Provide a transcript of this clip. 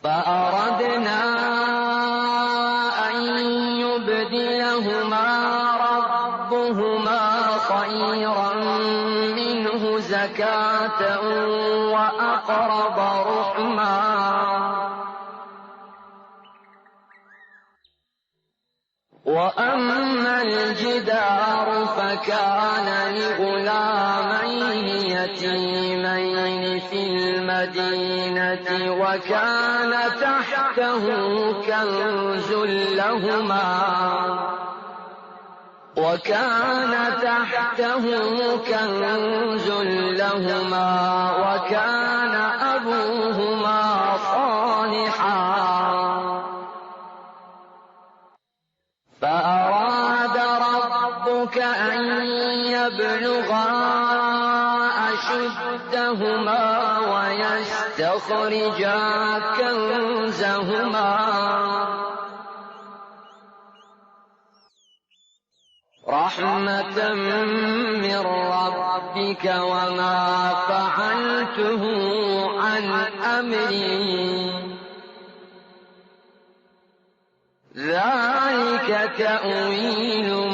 فأردنا أن يبدلهما ربهما خيرا منه زكاة وأقرب رحما وأما الجدار فكان لغلامين يتيمين في المدينة وكان تحته كنز لهما وكان أبوهما صالحا فأراد ربك أن يبلغا أشدهما ويستخرجا كنزهما رحمة من ربك وما فعلته عن أمري ذلك تأويل